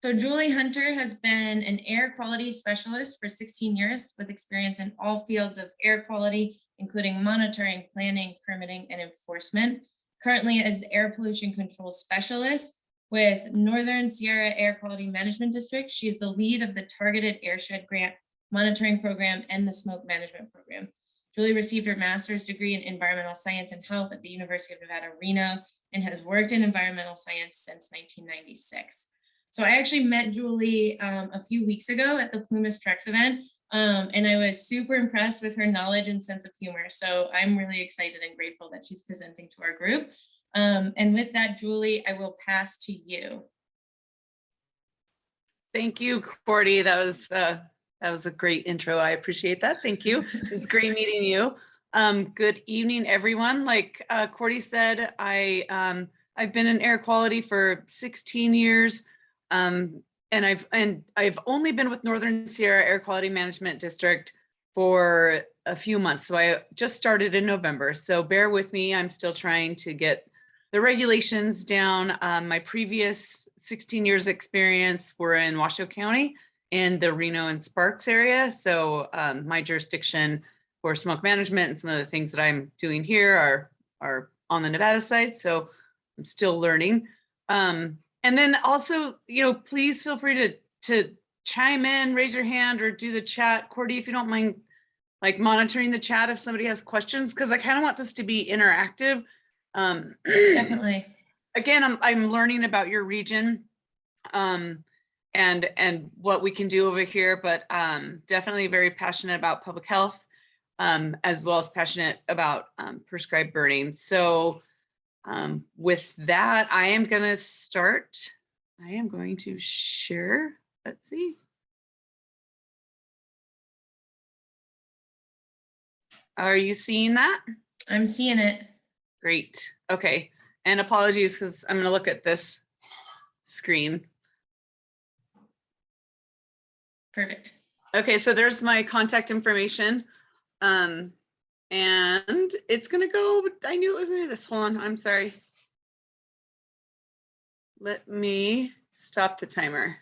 So Julie Hunter has been an air quality specialist for 16 years with experience in all fields of air quality, including monitoring, planning, permitting, and enforcement. Currently as air pollution control specialist with Northern Sierra Air Quality Management District. She's the lead of the Targeted Airshed Grant monitoring program and the smoke management program. Julie received her master's degree in environmental science and health at the University of Nevada, Reno, and has worked in environmental science since 1996. So I actually met Julie a few weeks ago at the Plumas Trex event, and I was super impressed with her knowledge and sense of humor. So I'm really excited and grateful that she's presenting to our group. And with that, Julie, I will pass to you. Thank you, Cordy. That was a great intro. I appreciate that. Thank you. It was great meeting you. Good evening, everyone. Like Cordy said, I've been in air quality for 16 years. And I've only been with Northern Sierra Air Quality Management District for a few months. So I just started in November. So bear with me. I'm still trying to get the regulations down. My previous 16 years experience were in Washoe County in the Reno and Sparks area. So my jurisdiction for smoke management and some of the things that I'm doing here are on the Nevada side. So I'm still learning. And then also, please feel free to chime in, raise your hand, or do the chat. Cordy, if you don't mind, like monitoring the chat if somebody has questions, because I kind of want this to be interactive. Definitely. Again, I'm learning about your region and what we can do over here, but definitely very passionate about public health, as well as passionate about prescribed burning. So with that, I am going to start. I am going to share. Let's see. Are you seeing that? I'm seeing it. Great. Okay. And apologies because I'm going to look at this screen. Perfect. Okay. So there's my contact information. And it's going to go, I knew it was going to do this. Hold on. I'm sorry. Let me stop the timer.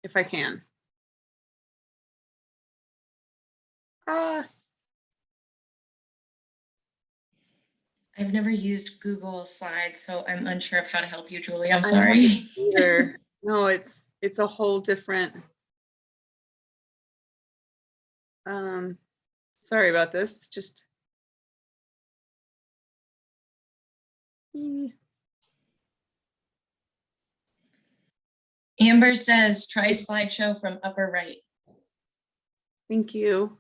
If I can. I've never used Google Slides, so I'm unsure of how to help you, Julie. I'm sorry. No, it's a whole different. Sorry about this. Just. Amber says, try slideshow from upper right. Thank you.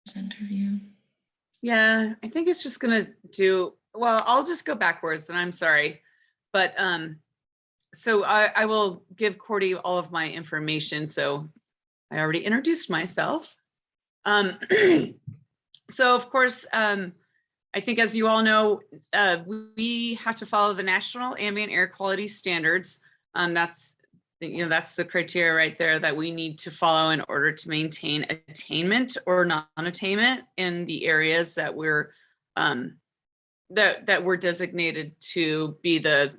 Presenter view. Yeah, I think it's just gonna do, well, I'll just go backwards and I'm sorry. But so I will give Cordy all of my information. So I already introduced myself. So of course, I think as you all know, we have to follow the National Ambient Air Quality Standards. That's the criteria right there that we need to follow in order to maintain attainment or non-attainment in the areas that we're that we're designated to be the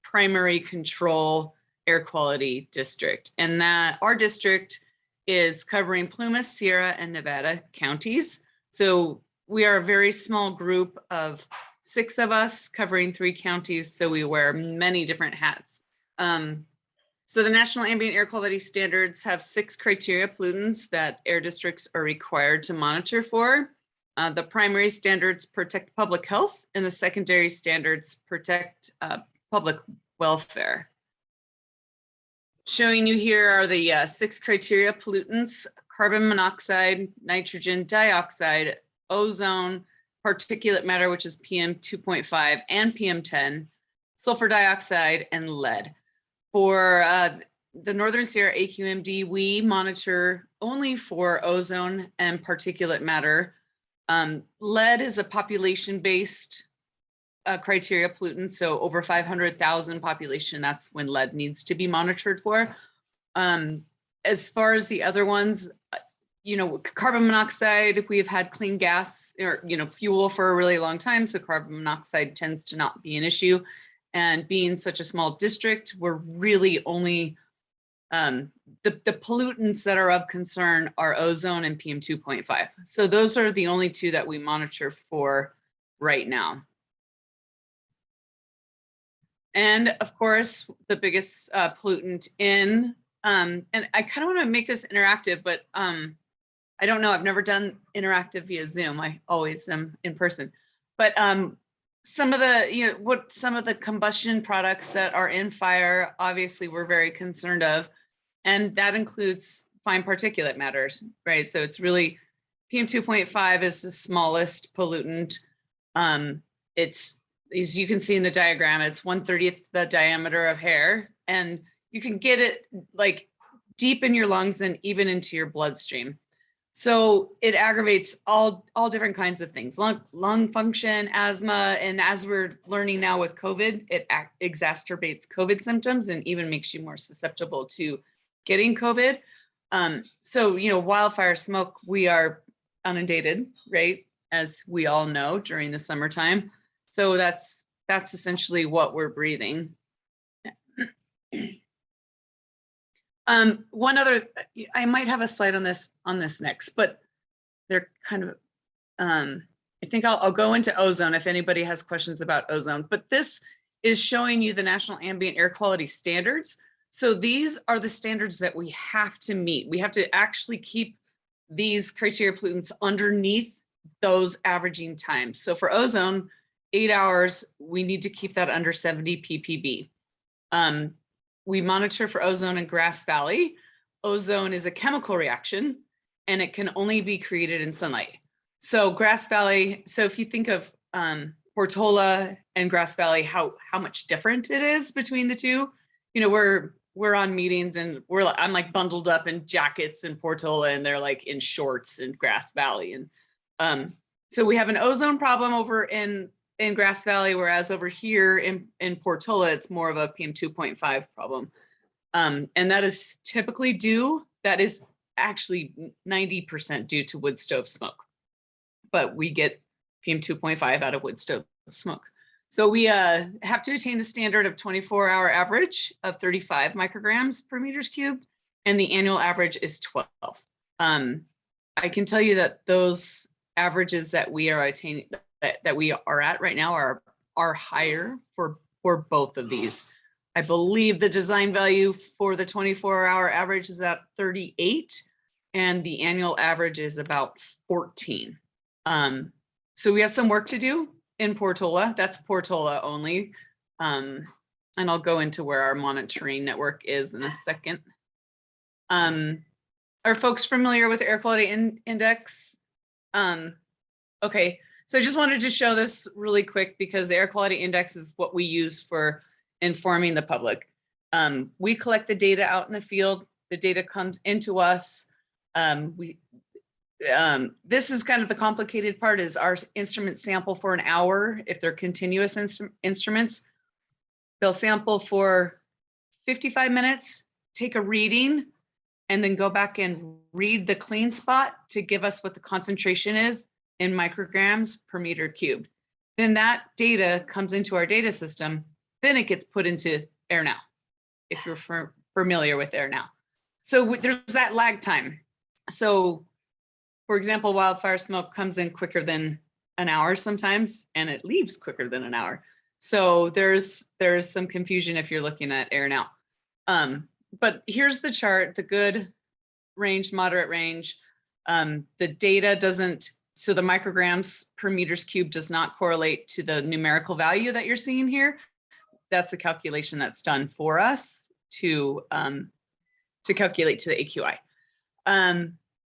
primary control air quality district. And that our district is covering Plumas, Sierra, and Nevada counties. So we are a very small group of 6 of us covering 3 counties. So we wear many different hats. So the National Ambient Air Quality Standards have 6 criteria pollutants that air districts are required to monitor for. The primary standards protect public health and the secondary standards protect public welfare. Showing you here are the 6 criteria pollutants: carbon monoxide, nitrogen dioxide, ozone, particulate matter, which is PM 2.5 and PM 10, sulfur dioxide, and lead. For the Northern Sierra AQMD, we monitor only for ozone and particulate matter. Lead is a population-based criteria pollutant, so over 500,000 population, that's when lead needs to be monitored for. As far as the other ones, carbon monoxide, we've had clean gas or, fuel for a really long time, so carbon monoxide tends to not be an issue. And being such a small district, we're really only, the pollutants that are of concern are ozone and PM 2.5. So those are the only two that we monitor for right now. And of course, the biggest pollutant in, and I kind of want to make this interactive, but I don't know, I've never done interactive via Zoom. I always am in person. But some of the, some of the combustion products that are in fire, obviously we're very concerned of, and that includes fine particulate matters, right? So it's really, PM 2.5 is the smallest pollutant. It's, as you can see in the diagram, it's 1/30th the diameter of hair, and you can get it like deep in your lungs and even into your bloodstream. So it aggravates all different kinds of things, lung function, asthma, and as we're learning now with COVID, it exacerbates COVID symptoms and even makes you more susceptible to getting COVID. So, wildfire smoke, we are inundated, right? As we all know during the summertime. So that's essentially what we're breathing. One other, I might have a slide on this next, but they're kind of, I think I'll go into ozone if anybody has questions about ozone, but this is showing you the National Ambient Air Quality Standards. So these are the standards that we have to meet. We have to actually keep these criteria pollutants underneath those averaging times. So for ozone, 8 hours, we need to keep that under 70 ppb. We monitor for ozone in Grass Valley. Ozone is a chemical reaction and it can only be created in sunlight. So Grass Valley, so if you think of Portola and Grass Valley, how much different it is between the two. We're on meetings and I'm like bundled up in jackets in Portola and they're like in shorts in Grass Valley. And so we have an ozone problem over in Grass Valley, whereas over here in Portola, it's more of a PM 2.5 problem. And that is typically that is actually 90% due to wood stove smoke. But we get PM 2.5 out of wood stove smoke. So we have to attain the standard of 24-hour average of 35 micrograms per meters cubed, and the annual average is 12. I can tell you that those averages that we are attaining, that we are at right now are higher for both of these. I believe the design value for the 24-hour average is at 38 and the annual average is about 14. So we have some work to do in Portola. That's Portola only. And I'll go into where our monitoring network is in a second. Are folks familiar with Air Quality Index? Okay. So I just wanted to show this really quick because the Air Quality Index is what we use for informing the public. We collect the data out in the field. The data comes into us. This is kind of the complicated part is our instruments sample for an hour. If they're continuous instruments, they'll sample for 55 minutes, take a reading, and then go back and read the clean spot to give us what the concentration is in micrograms per meter cubed. Then that data comes into our data system. Then it gets put into AirNow, if you're familiar with AirNow. So there's that lag time. So for example, wildfire smoke comes in quicker than an hour sometimes, and it leaves quicker than an hour. So there's some confusion if you're looking at AirNow. But here's the chart, the good range, moderate range. The data doesn't, so the micrograms per meters cubed does not correlate to the numerical value that you're seeing here. That's a calculation that's done for us to calculate to the AQI.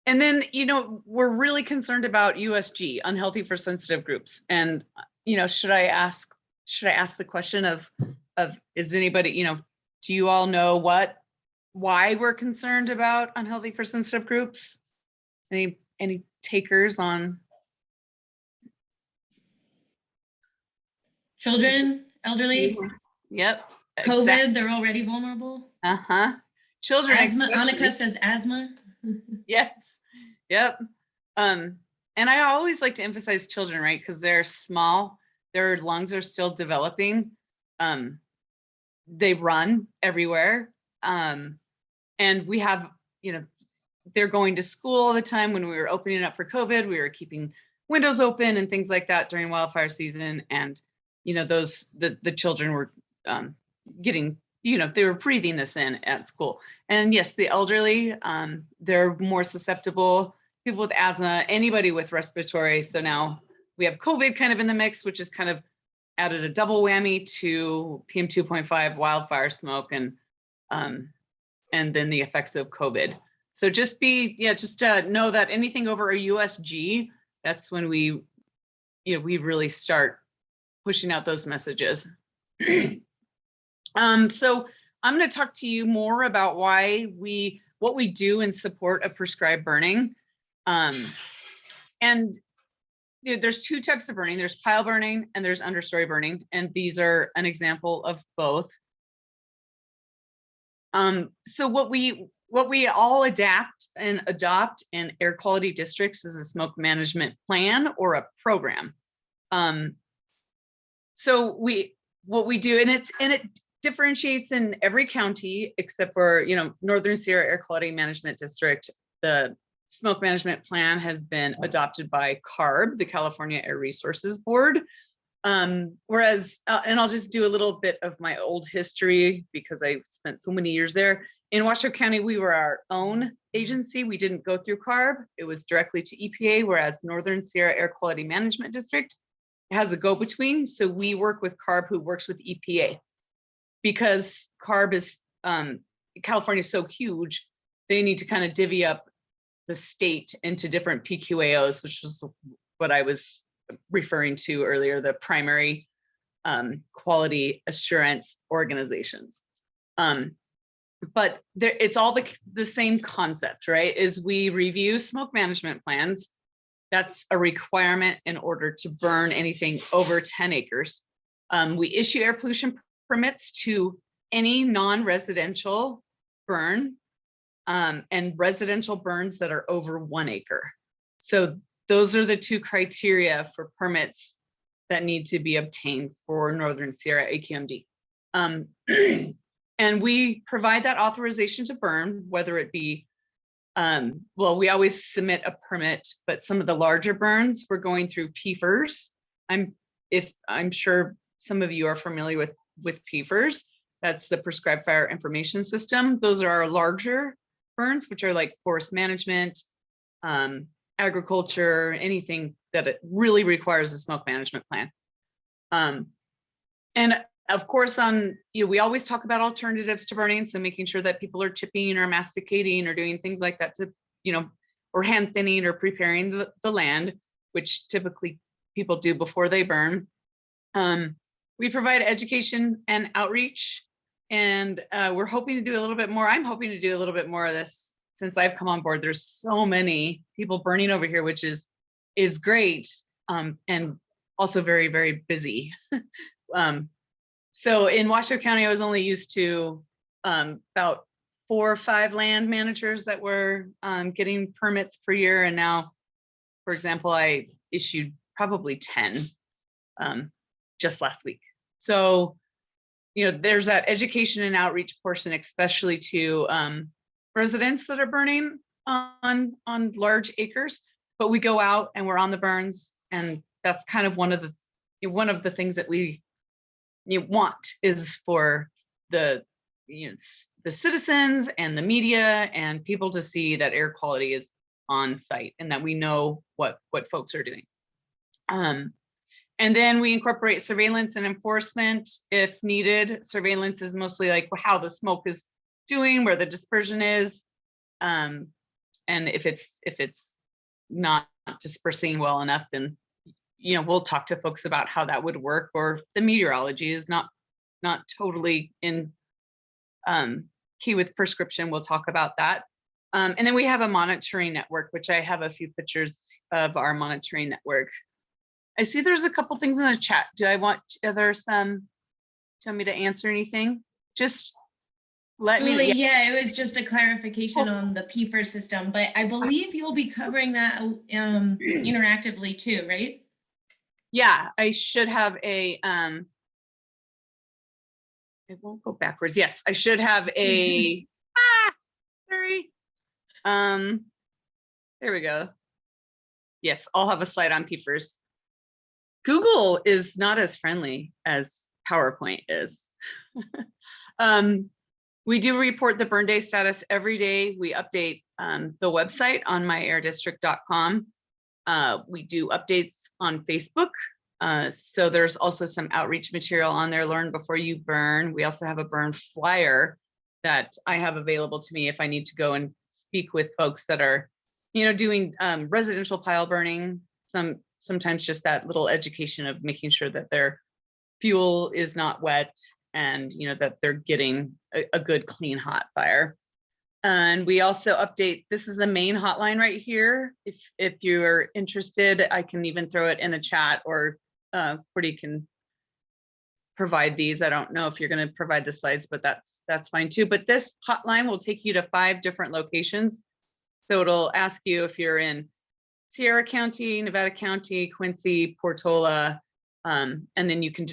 And then, we're really concerned about USG, unhealthy for sensitive groups. And, should I ask the question of is anybody, do you all know why we're concerned about unhealthy for sensitive groups? Any takers on? Children, elderly, Yep. COVID, exactly. they're already vulnerable. Children. Asthma, especially. Annika says asthma. Yes. Yep. And I always like to emphasize children, right? Because they're small, their lungs are still developing. they run everywhere. And we have, they're going to school all the time. When we were opening up for COVID, we were keeping windows open and things like that during wildfire season. And, the children were getting, they were breathing this in at school. And yes, the elderly, they're more susceptible, people with asthma, anybody with respiratory. So now we have COVID kind of in the mix, which is kind of added a double whammy to PM 2.5 wildfire smoke and then the effects of COVID. So just know that anything over a USG, that's when we really start pushing out those messages. So I'm going to talk to you more about what we do in support of prescribed burning. And there's two types of burning. There's pile burning and there's understory burning. And these are an example of both. So what we all adapt and adopt in air quality districts is a smoke management plan or a program. So what we do, and it differentiates in every county except for Northern Sierra Air Quality Management District. The smoke management plan has been adopted by CARB, the California Air Resources Board. Whereas, and I'll just do a little bit of my old history because I spent so many years there. In Washoe County, we were our own agency. We didn't go through CARB. It was directly to EPA, whereas Northern Sierra Air Quality Management District has a go-between. So we work with CARB, who works with EPA. Because CARB is, California is so huge, they need to kind of divvy up the state into different PQAOs, which was what I was referring to earlier, the primary quality assurance organizations. But it's all the same concept, right? Is we review smoke management plans. That's a requirement in order to burn anything over 10 acres. We issue air pollution permits to any non-residential burn and residential burns that are over 1 acre. So those are the two criteria for permits that need to be obtained for Northern Sierra AQMD. And we provide that authorization to burn, whether it be, well, we always submit a permit, but some of the larger burns, we're going through PFERS. I'm sure some of you are familiar with PFERS. That's the Prescribed Fire Information System. Those are our larger burns, which are like forest management, agriculture, anything that it really requires a smoke management plan. And of course, we always talk about alternatives to burning. So making sure that people are chipping or masticating or doing things like that to, or hand thinning or preparing the land, which typically people do before they burn. We provide education and outreach, and we're hoping to do a little bit more. I'm hoping to do a little bit more of this since I've come on board. There's so many people burning over here, which is great, and also very, very busy. So in Washoe County, I was only used to about 4 or 5 land managers that were getting permits per year. And now, for example, I issued probably 10 just last week. So, there's that education and outreach portion, especially to residents that are burning on large acres. But we go out and we're on the burns, and that's kind of one of the things that we want is for the citizens and the media and people to see that air quality is on site and that we know what folks are doing. And then we incorporate surveillance and enforcement if needed. Surveillance is mostly like how the smoke is doing, where the dispersion is, and if it's not dispersing well enough, then we'll talk to folks about how that would work, or if the meteorology is not totally in key with prescription, we'll talk about that. And then we have a monitoring network, which I have a few pictures of our monitoring network. I see there's a couple things in the chat. Are there some, tell me to answer anything? Just let Julie, me. yeah, it was just a clarification on the PFER system, but I believe you'll be covering that interactively too, right? Yeah, I should have a it won't go backwards. Yes, I should have a, sorry. There we go. Yes, I'll have a slide on PFAS. Google is not as friendly as PowerPoint is. We do report the burn day status every day. We update the website on myAirDistrict.com. We do updates on Facebook. So there's also some outreach material on there, learn before you burn. We also have a burn flyer that I have available to me if I need to go and speak with folks that are, doing residential pile burning. Sometimes just that little education of making sure that their fuel is not wet and, that they're getting a good, clean, hot fire. And we also update, this is the main hotline right here. If you're interested, I can even throw it in the chat, or Cordy can provide these. I don't know if you're going to provide the slides, but that's fine too. But this hotline will take you to 5 different locations. So it'll ask you if you're in Sierra County, Nevada County, Quincy, Portola, and then you can,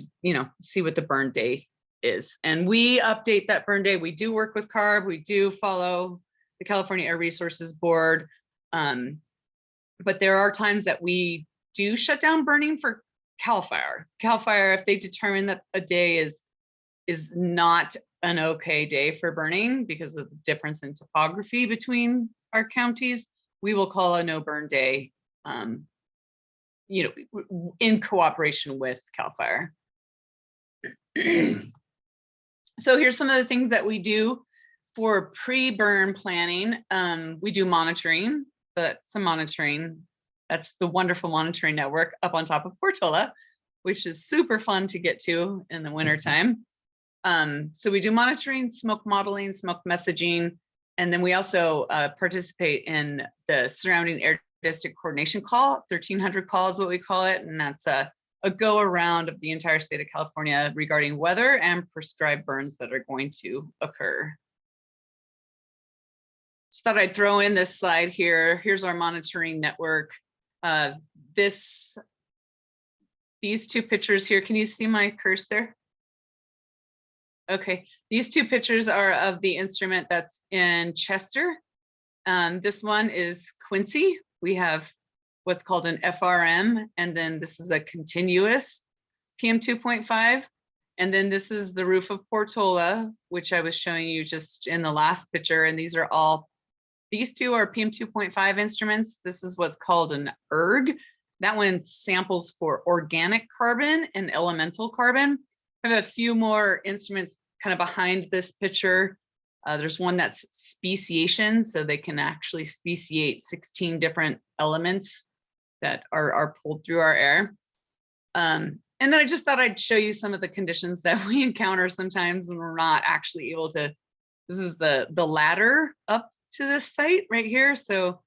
see what the burn day is. And we update that burn day. We do work with CARB. We do follow the California Air Resources Board. But there are times that we do shut down burning for CAL FIRE. CAL FIRE, if they determine that a day is not an okay day for burning because of the difference in topography between our counties, we will call a no burn day, in cooperation with CAL FIRE. So here's some of the things that we do for pre-burn planning. We do monitoring, that's the wonderful monitoring network up on top of Portola, which is super fun to get to in the wintertime. So we do monitoring, smoke modeling, smoke messaging, and then we also participate in the surrounding air district coordination call. 1300 call is what we call it, and that's a go around of the entire state of California regarding weather and prescribed burns that are going to occur. Just thought I'd throw in this slide here. Here's our monitoring network. These 2 pictures here, can you see my cursor? Okay, these 2 pictures are of the instrument that's in Chester. This one is Quincy. We have what's called an FRM, and then this is a continuous PM 2.5. And then this is the roof of Portola, which I was showing you just in the last picture. And these 2 are PM 2.5 instruments. This is what's called an ERG. That one samples for organic carbon and elemental carbon. I have a few more instruments kind of behind this picture. There's one that's speciation, so they can actually speciate 16 different elements that are pulled through our air. And then I just thought I'd show you some of the conditions that we encounter sometimes when we're not actually able to. This is the ladder up to this site right here. So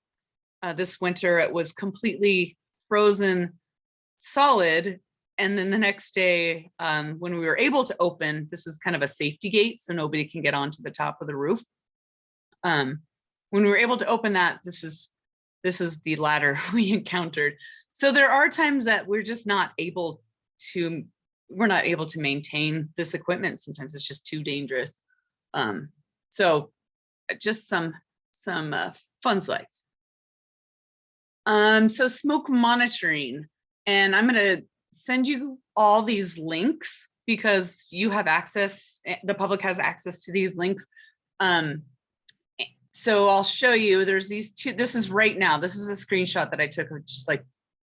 this winter it was completely frozen solid. And then the next day when we were able to open, this is kind of a safety gate so nobody can get onto the top of the roof. When we were able to open that, this is the ladder we encountered. So there are times that we're just not able to, maintain this equipment. Sometimes it's just too dangerous. So just some fun slides. So smoke monitoring, and I'm gonna send you all these links because you have access, the public has access to these links. So I'll show you, there's these 2, this is right now, this is a screenshot that I took just like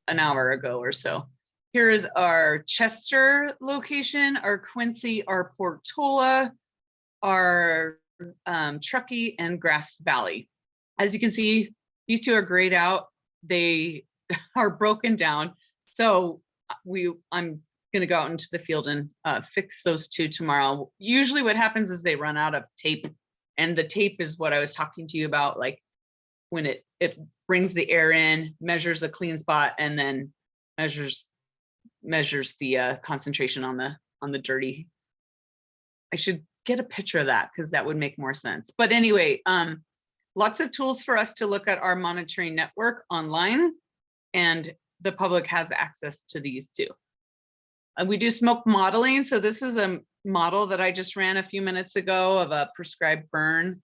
an hour ago or so. Here is our Chester location, our Quincy, our Portola, our Truckee, and Grass Valley. As you can see, these 2 are grayed out. They are broken down. So I'm gonna go out into the field and fix those 2 tomorrow. Usually what happens is they run out of tape, and the tape is what I was talking to you about, like when it brings the air in, measures a clean spot, and then measures the concentration on the dirty. I should get a picture of that because that would make more sense. But anyway, lots of tools for us to look at our monitoring network online, and the public has access to these too. We do smoke modeling. So this is a model that I just ran a few minutes ago of a prescribed burn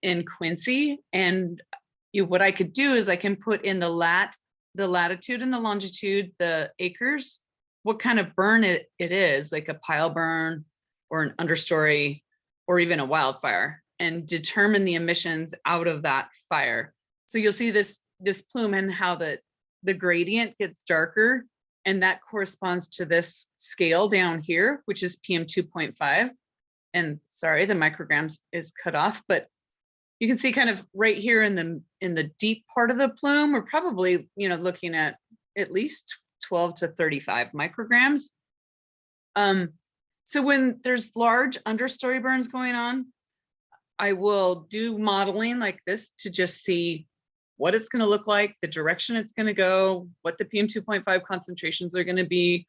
in Quincy. And what I could do is I can put in the latitude and the longitude, the acres, what kind of burn it is, like a pile burn or an understory or even a wildfire, and determine the emissions out of that fire. So you'll see this plume and how the gradient gets darker, and that corresponds to this scale down here, which is PM 2.5. And sorry, the micrograms is cut off, but you can see kind of right here in the deep part of the plume, we're probably, looking at least 12 to 35 micrograms. So when there's large understory burns going on, I will do modeling like this to just see what it's going to look like, the direction it's going to go, what the PM 2.5 concentrations are going to be.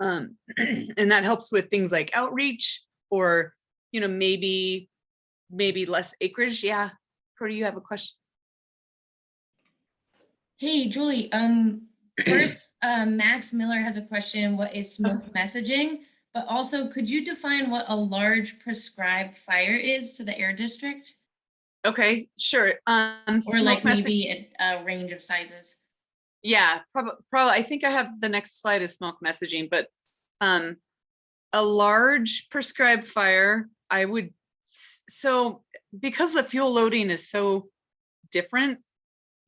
And that helps with things like outreach or, maybe less acreage. Yeah. Cody, you have a question? Hey, Julie, first, Max Miller has a question. What is smoke messaging? But also, could you define what a large prescribed fire is to the air district? Okay, sure. Or like maybe a range of sizes. Yeah, probably. I think I have the next slide is smoke messaging, but a large prescribed fire, I would, so because the fuel loading is so different,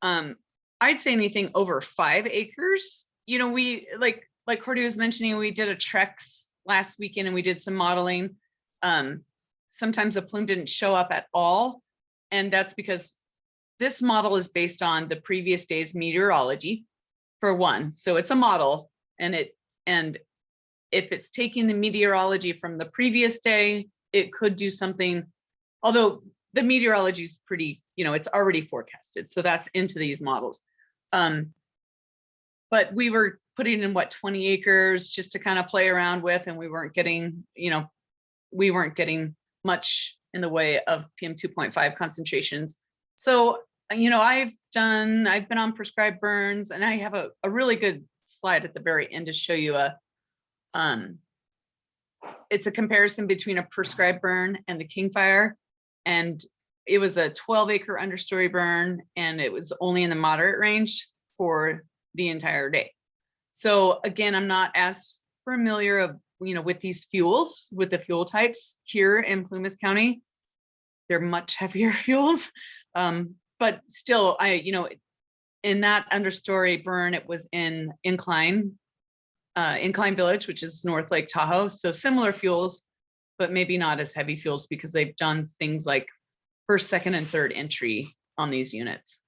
I'd say anything over 5 acres. We like Cordy was mentioning, we did a Trex last weekend and we did some modeling. Sometimes the plume didn't show up at all. And that's because this model is based on the previous day's meteorology, for one. So it's a model, and if it's taking the meteorology from the previous day, it could do something, although the meteorology is pretty, it's already forecasted. So that's into these models. But we were putting in 20 acres just to kind of play around with, and we weren't getting much in the way of PM 2.5 concentrations. So, I've been on prescribed burns, and I have a really good slide at the very end to show you it's a comparison between a prescribed burn and the King Fire. And it was a 12-acre understory burn, and it was only in the moderate range for the entire day. So again, I'm not as familiar with these fuels, with the fuel types here in Plumas County. They're much heavier fuels, but still, in that understory burn, it was in Incline Village, which is North Lake Tahoe. So similar fuels, but maybe not as heavy fuels because they've done things like first, second, and third entry on these units.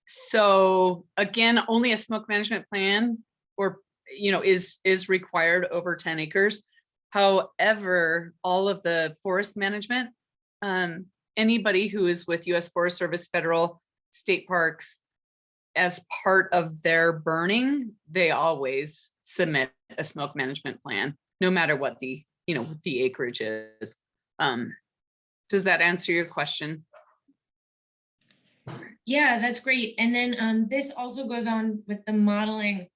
So again, only a smoke management plan is required over 10 acres. However, all of the forest management, anybody who is with U.S. Forest Service, federal, state parks, as part of their burning, they always submit a smoke management plan, no matter what the acreage is. Does that answer your question? Yeah, that's great. And then this also goes on with the modeling.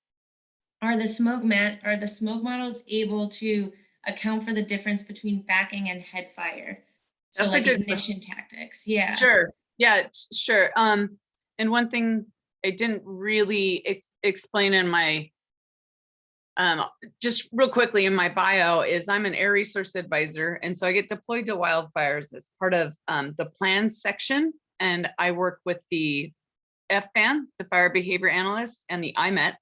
Are the smoke models able to account for the difference between backing and head fire? So That's like a good ignition tactics. Yeah. Sure. Yeah, sure. And one thing I didn't really explain in my, just real quickly in my bio, is I'm an air resource advisor. And so I get deployed to wildfires as part of the plans section. And I work with the FBAN, the fire behavior analyst, and the IMET,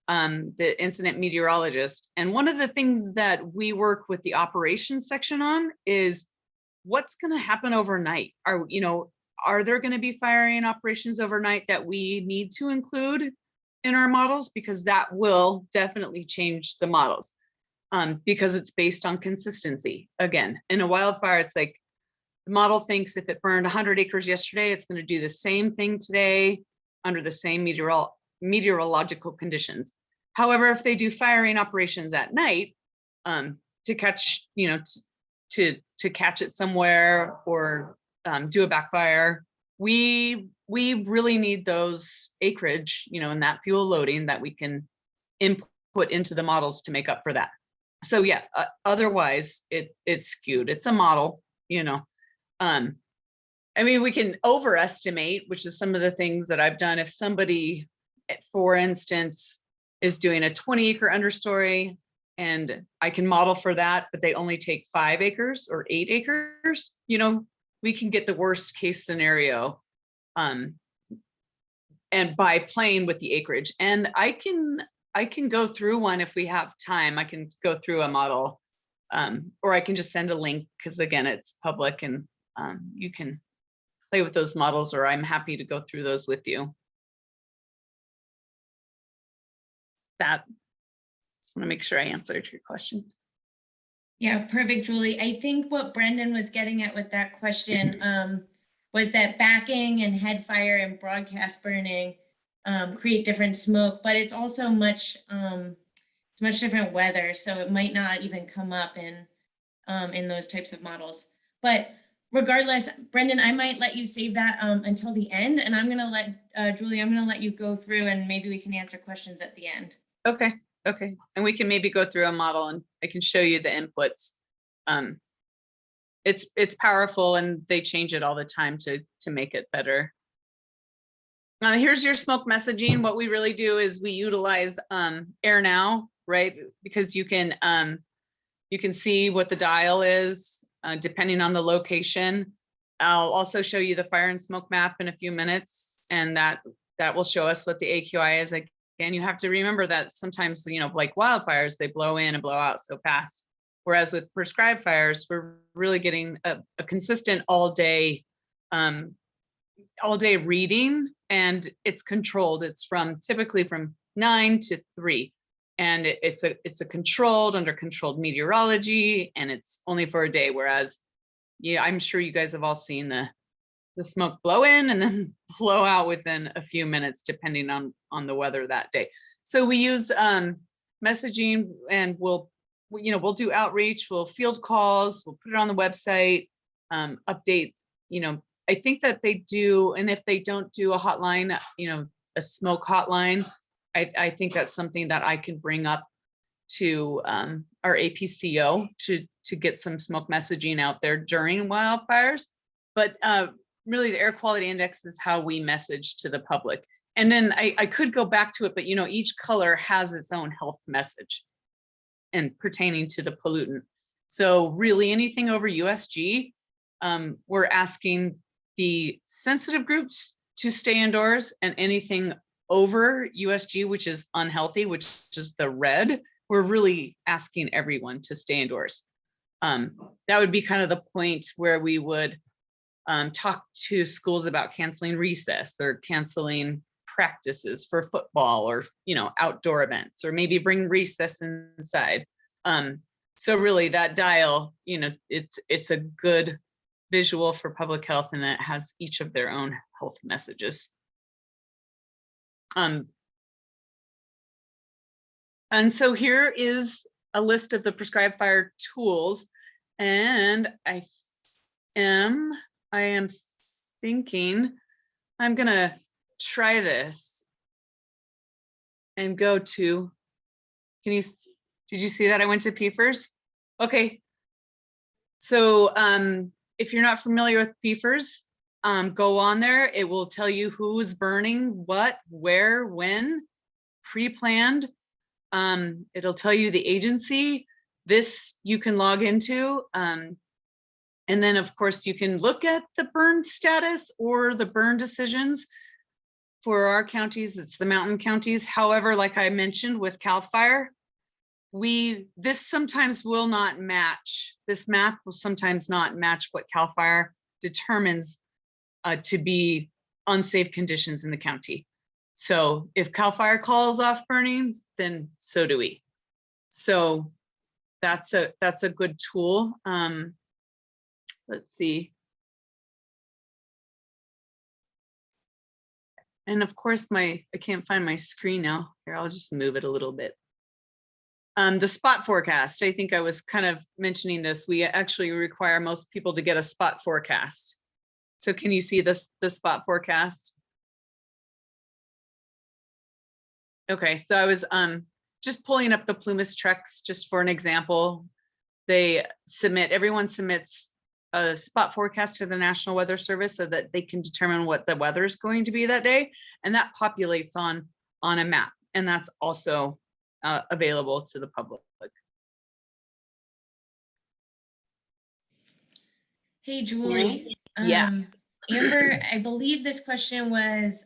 the incident meteorologist. And one of the things that we work with the operations section on is what's going to happen overnight. Are there going to be firing operations overnight that we need to include in our models? Because that will definitely change the models, because it's based on consistency. Again, in a wildfire, it's like the model thinks if it burned 100 acres yesterday, it's going to do the same thing today under the same meteorological conditions. However, if they do firing operations at night, to catch, to catch it somewhere or do a backfire, we really need those acreage, and that fuel loading that we can input into the models to make up for that. So yeah, otherwise it's skewed. It's a model, you know. I mean, we can overestimate, which is some of the things that I've done. If somebody, for instance, is doing a 20-acre understory, and I can model for that, but they only take 5 acres or 8 acres, you know, we can get the worst case scenario. And by playing with the acreage, and I can go through one if we have time. I can go through a model, or I can just send a link, because again, it's public, and you can play with those models, or I'm happy to go through those with you. That, just want to make sure I answered your question. Yeah, perfect, Julie. I think what Brendan was getting at with that question was that backing and head fire and broadcast burning create different smoke, but it's also much different weather, so it might not even come up in those types of models. But regardless, Brendan, I might let you save that until the end, and I'm gonna let Julie, I'm gonna let you go through, and maybe we can answer questions at the end. Okay. Okay. And we can maybe go through a model, and I can show you the inputs. It's powerful, and they change it all the time to make it better. Here's your smoke messaging. What we really do is we utilize Air Now, right? Because you can see what the dial is depending on the location. I'll also show you the fire and smoke map in a few minutes, and that will show us what the AQI is. Again, you have to remember that sometimes, you know, like wildfires, they blow in and blow out so fast. Whereas with prescribed fires, we're really getting a consistent all day reading, and it's controlled. It's typically from 9 to 3. And it's a controlled, under controlled meteorology, and it's only for a day. Whereas, yeah, I'm sure you guys have all seen the smoke blow in and then blow out within a few minutes, depending on the weather that day. So we use messaging, and we'll do outreach, we'll field calls, we'll put it on the website, update, you know, I think that they do. And if they don't do a hotline, you know, a smoke hotline, I think that's something that I can bring up to our APCO to get some smoke messaging out there during wildfires. But really, the air quality index is how we message to the public. And then I could go back to it, but you know, each color has its own health message and pertaining to the pollutant. So really, anything over USG, we're asking the sensitive groups to stay indoors, and anything over USG, which is unhealthy, which is the red, we're really asking everyone to stay indoors. That would be kind of the point where we would talk to schools about canceling recess or canceling practices for football, or, you know, outdoor events, or maybe bring recess inside. So really, that dial, you know, it's a good visual for public health, and it has each of their own health messages. And so here is a list of the prescribed fire tools, and I am thinking I'm gonna try this and go to, did you see that I went to PFERS? Okay, so if you're not familiar with PFERS, go on there. It will tell you who's burning what, where, when, pre-planned. It'll tell you the agency. This you can log into. And then, of course, you can look at the burn status or the burn decisions. For our counties, it's the mountain counties. However, like I mentioned with CAL FIRE, this sometimes will not match. This map will sometimes not match what CAL FIRE determines to be unsafe conditions in the county. So if CAL FIRE calls off burning, then so do we. So that's a good tool. Let's see. And of course, I can't find my screen now. Here, I'll just move it a little bit. The spot forecast, I think I was kind of mentioning this. We actually require most people to get a spot forecast. So can you see this, the spot forecast? Okay, so I was just pulling up the Plumas trucks, just for an example, everyone submits a spot forecast to the National Weather Service so that they can determine what the weather is going to be that day. And that populates on a map. And that's also available to the public. Hey, Julie. Yeah. Amber, I believe this question was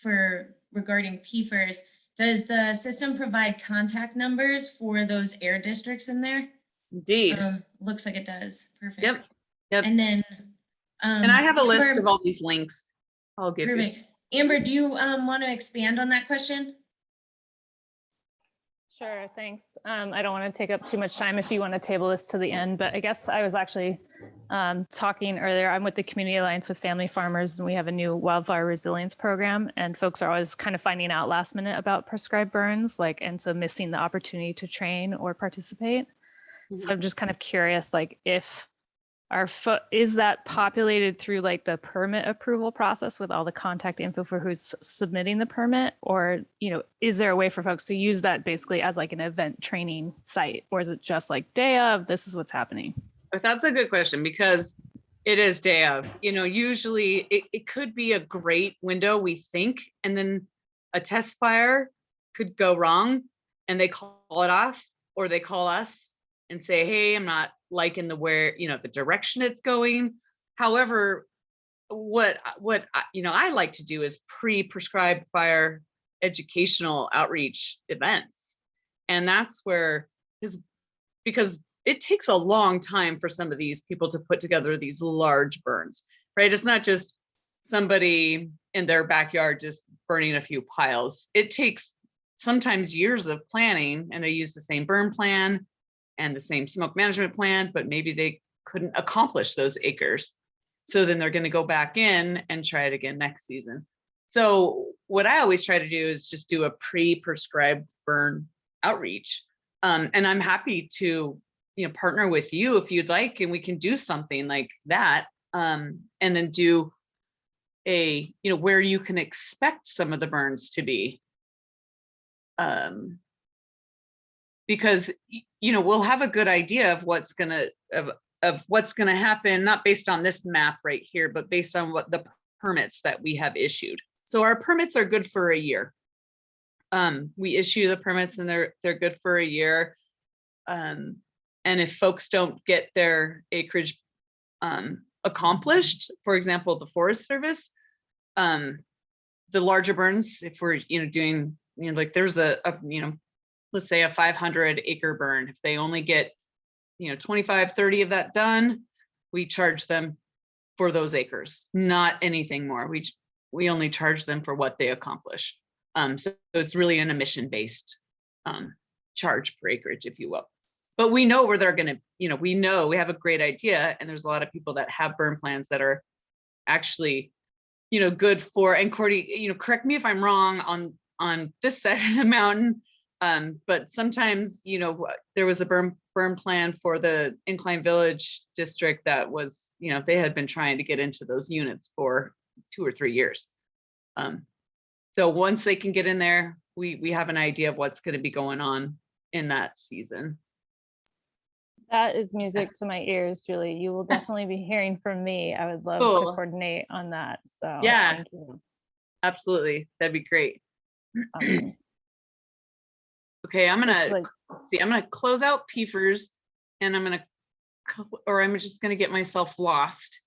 regarding PFAS. Does the system provide contact numbers for those air districts in there? Indeed. Looks like it does. Perfect. Yep. And then and I have a list Amber, of all these links. I'll give perfect. you. Amber, do you want to expand on that question? Sure, thanks. I don't want to take up too much time if you want to table this to the end, but I guess I was actually talking earlier. I'm with the Community Alliance with Family Farmers, and we have a new wildfire resilience program, and folks are always kind of finding out last minute about prescribed burns, and so missing the opportunity to train or participate. Mm-hmm. So I'm just kind of curious, if is that populated through the permit approval process with all the contact info for who's submitting the permit, or is there a way for folks to use that basically as an event training site, or is it just day of, this is what's happening? That's a good question, because it is day of. Usually it could be a great window, we think, and then a test fire could go wrong and they call it off, or they call us and say, hey, I'm not liking the direction it's going. However, what I like to do is pre-prescribed fire educational outreach events. And that's where, because it takes a long time for some of these people to put together these large burns, right? It's not just somebody in their backyard just burning a few piles. It takes sometimes years of planning, and they use the same burn plan and the same smoke management plan, but maybe they couldn't accomplish those acres. So then they're going to go back in and try it again next season. So what I always try to do is just do a pre-prescribed burn outreach. And I'm happy to, partner with you if you'd like, and we can do something like that. And then do where you can expect some of the burns to be. Because we'll have a good idea of what's gonna happen, not based on this map right here, but based on what the permits that we have issued. So our permits are good for a year. We issue the permits and they're good for a year. And if folks don't get their acreage accomplished, for example, the Forest Service, the larger burns, if we're doing there's a let's say a 500 acre burn, if they only get 25, 30 of that done, we charge them for those acres, not anything more. We only charge them for what they accomplish. So it's really an emission-based charge per acreage, if you will. But we know where they're going to, we know, we have a great idea, and there's a lot of people that have burn plans that are actually good for, and Cordy, correct me if I'm wrong on this side of the mountain, but sometimes, there was a burn plan for the Incline Village district that was, they had been trying to get into those units for 2 or 3 years. So once they can get in there, we have an idea of what's going to be going on in that season. That is music to my ears, Julie. You will definitely be hearing from me. I would love to coordinate on that. So yeah, thank you. Absolutely. That'd be great. Awesome. Okay, I'm gonna close out PFAS, and I'm just gonna get myself lost.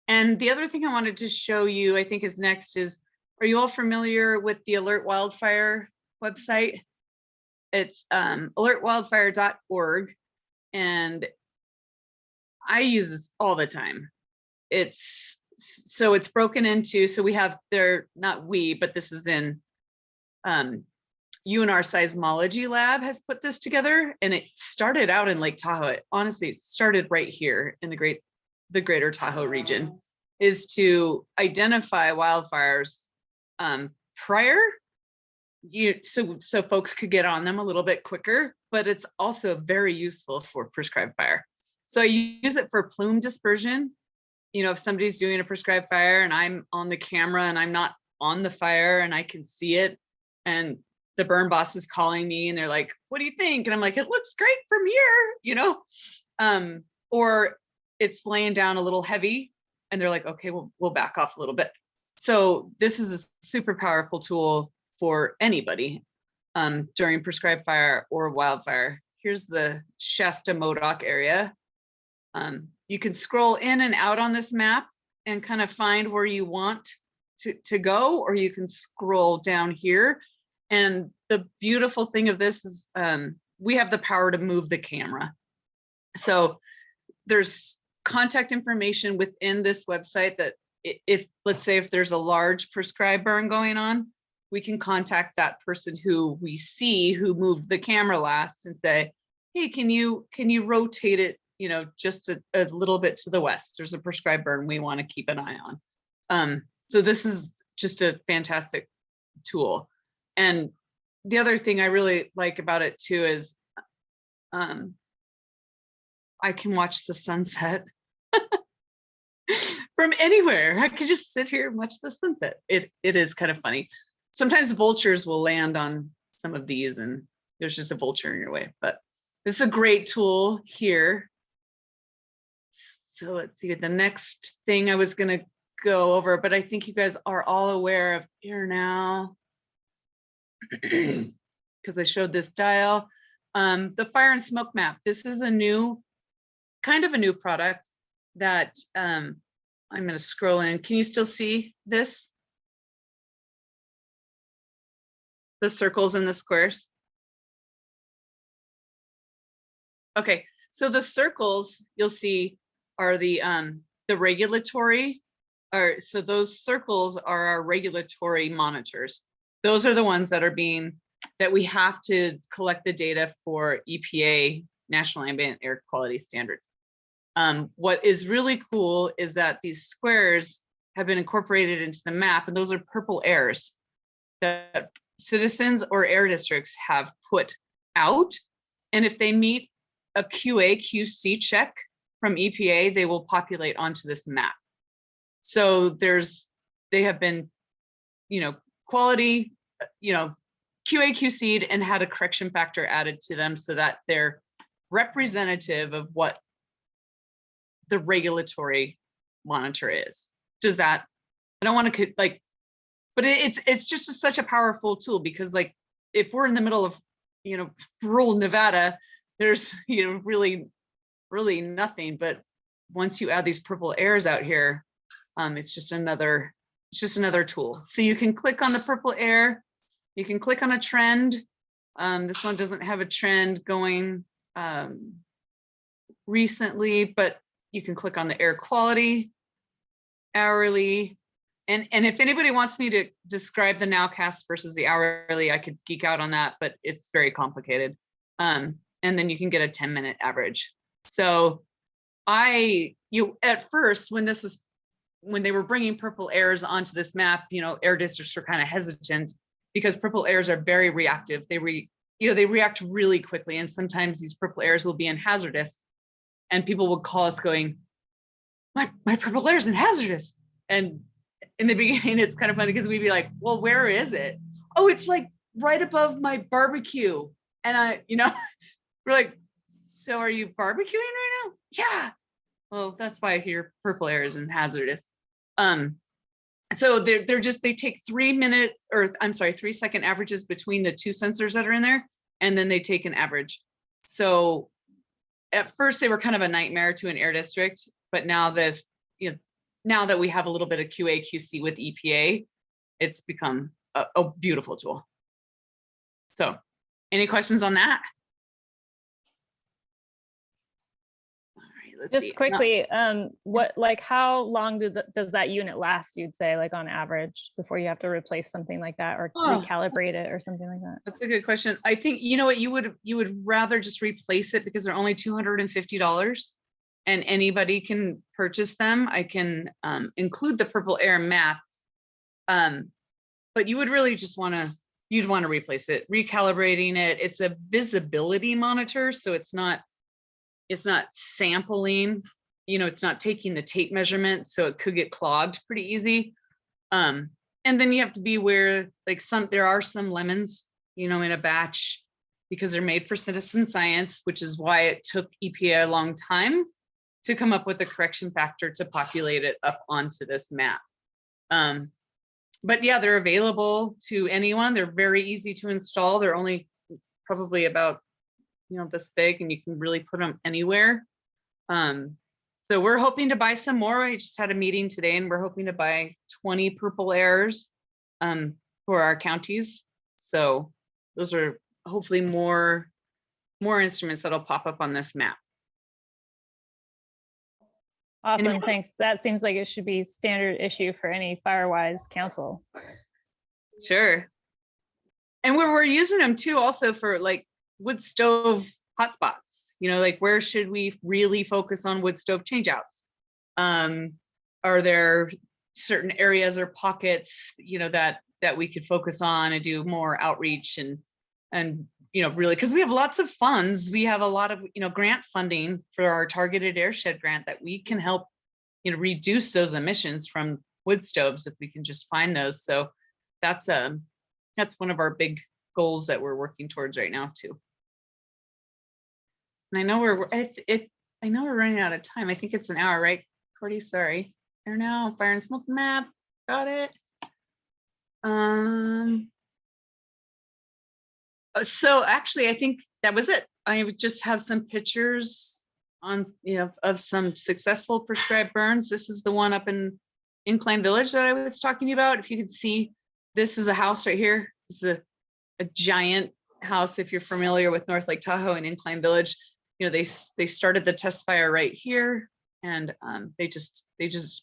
And the other thing I wanted to show you, I think is next, is, are you all familiar with the Alert Wildfire website? It's alertwildfire.org, and I use this all the time. It's broken into, so we have but this is in UNR Seismology Lab has put this together, and it started out in Lake Tahoe. Honestly, it started right here in the greater Tahoe region, is to identify wildfires prior, so folks could get on them a little bit quicker, but it's also very useful for prescribed fire. So I use it for plume dispersion. If somebody's doing a prescribed fire and I'm on the camera and I'm not on the fire and I can see it, and the burn boss is calling me and they're like, what do you think? And I'm like, it looks great from here, you know? Or it's laying down a little heavy and they're like, okay, we'll back off a little bit. So this is a super powerful tool for anybody during prescribed fire or wildfire. Here's the Shasta Modoc area. You can scroll in and out on this map and kind of find where you want to go, or you can scroll down here. And the beautiful thing of this is we have the power to move the camera. So there's contact information within this website that if, let's say, if there's a large prescribed burn going on, we can contact that person who we see who moved the camera last and say, hey, can you rotate it, you know, just a little bit to the west? There's a prescribed burn we want to keep an eye on. So this is just a fantastic tool. And the other thing I really like about it too is I can watch the sunset from anywhere. I could just sit here and watch the sunset. It is kind of funny. Sometimes vultures will land on some of these and there's just a vulture in your way, but this is a great tool here. So let's see, the next thing I was gonna go over, but I think you guys are all aware of Air Now because I showed this dial. The fire and smoke map. This is a new, kind of a new product that I'm gonna scroll in. Can you still see this? The circles and the squares? Okay, so the circles you'll see are the regulatory, so those circles are our regulatory monitors. Those are the ones that are that we have to collect the data for EPA, National Ambient Air Quality Standards. What is really cool is that these squares have been incorporated into the map, and those are purple airs that citizens or air districts have put out. And if they meet a QA/QC check from EPA, they will populate onto this map. So they have been, you know, quality, you know, QA/QC'd and had a correction factor added to them so that they're representative of what the regulatory monitor is. Does that, I don't want to like, but it's just such a powerful tool because like, if we're in the middle of, you know, rural Nevada, there's, you know, really nothing, but once you add these purple airs out here, it's just another tool. So you can click on the purple air, you can click on a trend. This one doesn't have a trend going recently, but you can click on the air quality, hourly, and if anybody wants me to describe the nowcast versus the hourly, I could geek out on that, but it's very complicated. And then you can get a 10-minute average. So at first, when they were bringing purple airs onto this map, you know, air districts were kind of hesitant because purple airs are very reactive. They react really quickly, and sometimes these purple airs will be in hazardous, and people would call us going, my purple air is in hazardous. And in the beginning, it's kind of funny because we'd be like, well, where is it? Oh, it's like right above my barbecue. And we're like, so are you barbecuing right now? Yeah. Well, that's why I hear purple air is in hazardous. So they take 3 second averages between the two sensors that are in there, and then they take an average. So at first they were kind of a nightmare to an air district, but now now that we have a little bit of QA/QC with EPA, it's become a beautiful tool. So any questions on that? All right, let's see. Just quickly, how long does that unit last, you'd say, like on average, before you have to replace something like that or recalibrate it or something like that? That's a good question. I think, you know what, you would rather just replace it because they're only $250 and anybody can purchase them. I can include the purple air map, but you would really just you'd want to replace it, recalibrating it. It's a visibility monitor, so it's not sampling, you know, it's not taking the tape measurement, so it could get clogged pretty easy. And then you have to be aware, like there are some lemons in a batch because they're made for citizen science, which is why it took EPA a long time to come up with a correction factor to populate it up onto this map. But yeah, they're available to anyone. They're very easy to install. They're only probably about, this big, and you can really put them anywhere. So we're hoping to buy some more. I just had a meeting today, and we're hoping to buy 20 purple airs for our counties. So those are hopefully more instruments that'll pop up on this map. Awesome, thanks. That seems like it should be standard issue for any FireWise council. Sure. And we're using them too also for like wood stove hotspots, like where should we really focus on wood stove changeouts? Are there certain areas or pockets, that we could focus on and do more outreach and really, because we have lots of funds. We have a lot of, grant funding for our Targeted Airshed Grant that we can help, reduce those emissions from wood stoves if we can just find those. So that's one of our big goals that we're working towards right now too. And I know we're running out of time. I think it's an hour, right, Cordy? Sorry. Here now, fire and smoke map. Got it. So actually, I think that was it. I just have some pictures on, of some successful prescribed burns. This is the one up in Incline Village that I was talking about. If you can see, this is a house right here. This is a giant house. If you're familiar with North Lake Tahoe and Incline Village, they started the test fire right here, and they just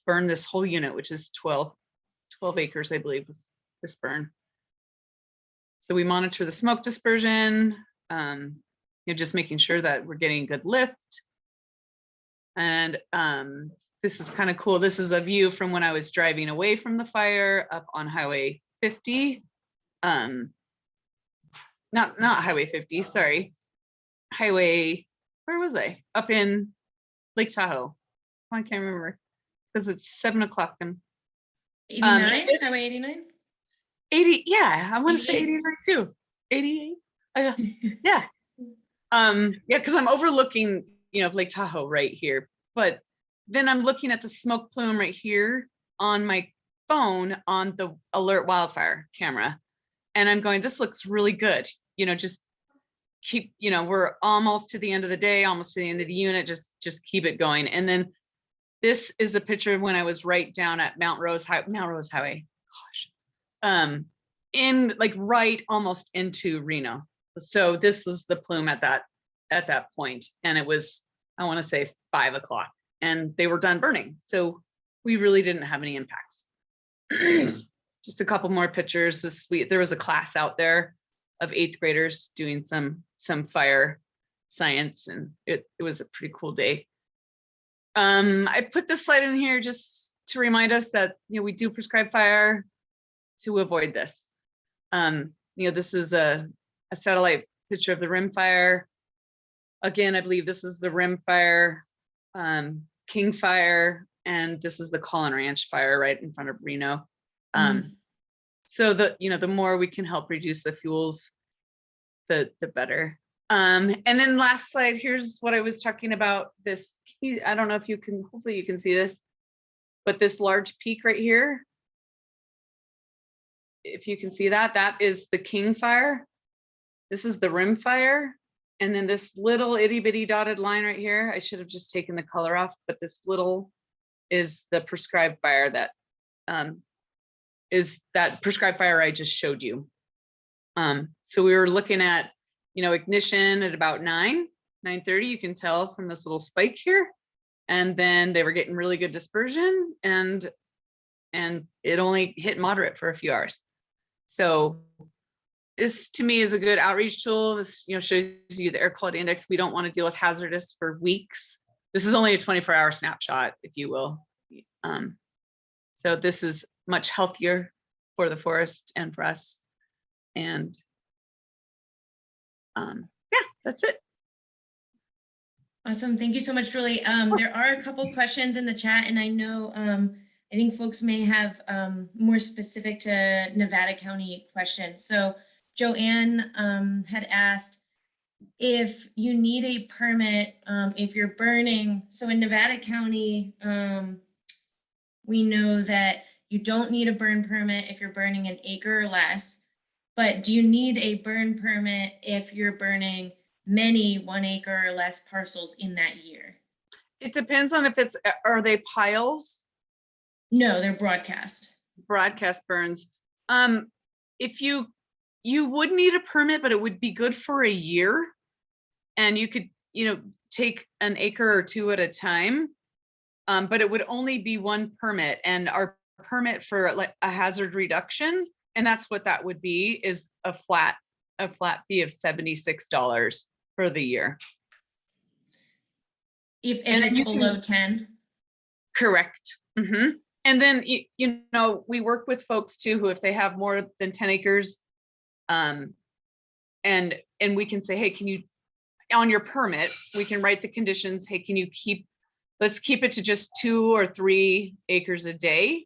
burned this whole unit, which is 12 acres, I believe, was this burn. So we monitor the smoke dispersion, just making sure that we're getting good lift. And this is kind of cool. This is a view from when I was driving away from the fire up on Highway 50. Not Highway 50, sorry. Highway, where was I? Up in Lake Tahoe. I can't remember because it's 7 o'clock. And 89, Highway 89? 80, yeah, I want to say 89 too. 88, yeah. Yeah, because I'm overlooking, Lake Tahoe right here. But then I'm looking at the smoke plume right here on my phone on the alert wildfire camera. And I'm going, this looks really good. Just keep, we're almost to the end of the day, almost to the end of the unit, just keep it going. And then this is a picture of when I was right down at Mount Rose Highway, gosh, in like right almost into Reno. So this was the plume at that point, and it was, I want to say 5 o'clock, and they were done burning. So we really didn't have any impacts. Just a couple more pictures. There was a class out there of 8th graders doing some fire science, and it was a pretty cool day. I put this slide in here just to remind us that we do prescribe fire to avoid this. This is a satellite picture of the rim fire. Again, I believe this is the rim fire, King fire, and this is the Collin Ranch fire right in front of Reno. So the more we can help reduce the fuels, the better. And then last slide, here's what I was talking about. This, I don't know if you can, hopefully you can see this, but this large peak right here, if you can see that is the King fire. This is the rim fire. And then this little itty bitty dotted line right here, I should have just taken the color off, but this little is the prescribed fire that is that prescribed fire I just showed you. So we were looking at, ignition at about 9:30, you can tell from this little spike here. And then they were getting really good dispersion, and it only hit moderate for a few hours. So this to me is a good outreach tool. This, shows you the air quality index. We don't want to deal with hazardous for weeks. This is only a 24-hour snapshot, if you will. So this is much healthier for the forest and for us. And yeah, that's it. Awesome. Thank you so much, Julie. There are a couple questions in the chat, and I know I think folks may have more specific to Nevada County questions. So Joanne had asked if you need a permit, if you're burning. So in Nevada County, we know that you don't need a burn permit if you're burning an acre or less, but do you need a burn permit if you're burning many 1 acre or less parcels in that year? It depends on if it's, are they piles, No, they're broadcast. broadcast burns? If you would need a permit, but it would be good for a year. And you could, take an acre or two at a time. But it would only be one permit, and our permit for like a hazard reduction, and that's what that would be, is a flat fee of $76 for the year. If And it's you below can- 10? Correct. And then, we work with folks too, who if they have more than 10 acres, and we can say, hey, can you, on your permit, we can write the conditions, hey, can you let's keep it to just 2 or 3 acres a day.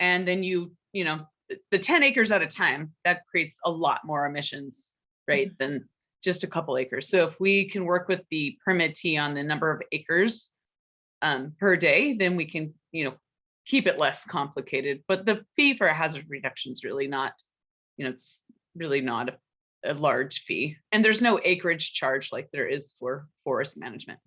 And then the 10 acres at a time, that creates a lot more emissions, right, than just a couple acres. So if we can work with the permittee on the number of acres per day, then we can, keep it less complicated. But the fee for a hazard reduction is really not, it's really not a large fee. And there's no acreage charge like there is for forest management.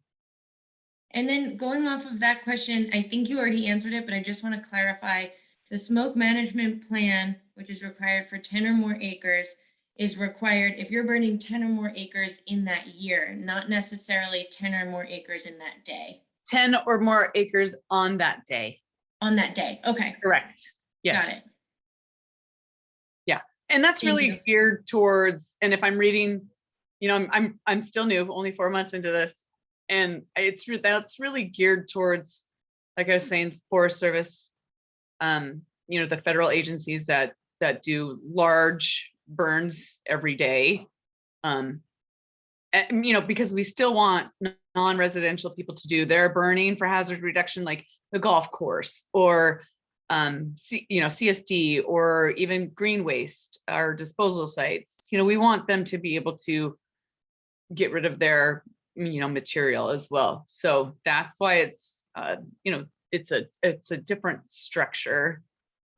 And then going off of that question, I think you already answered it, but I just want to clarify. The smoke management plan, which is required for 10 or more acres, is required if you're burning 10 or more acres in that year, not necessarily 10 or more acres in that day. 10 or more acres on that day. On that day. Okay. Correct. Yes. Got it. Yeah. And that's Thank really you. geared towards, and if I'm reading, I'm still new, only 4 months into this. And that's really geared towards, like I was saying, Forest Service, the federal agencies that do large burns every day. Because we still want non-residential people to do their burning for hazard reduction, like the golf course or CSD, or even green waste, our disposal sites. We want them to be able to get rid of their material as well. So that's why it's it's a different structure.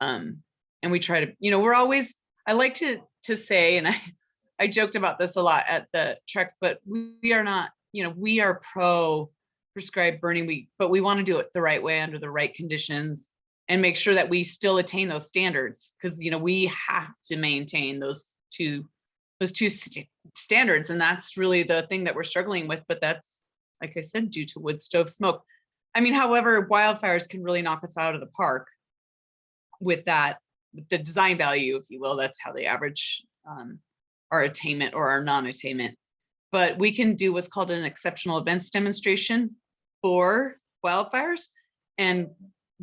And we try to, we're always, I like to say, and I joked about this a lot at the treks, but we are not, we are pro prescribed burning, but we want to do it the right way under the right conditions and make sure that we still attain those standards, because we have to maintain those two standards. And that's really the thing that we're struggling with. But that's, like I said, due to wood stove smoke. However, wildfires can really knock us out of the park with that, the design value, if you will. That's how they average our attainment or our non-attainment. But we can do what's called an exceptional events demonstration for wildfires and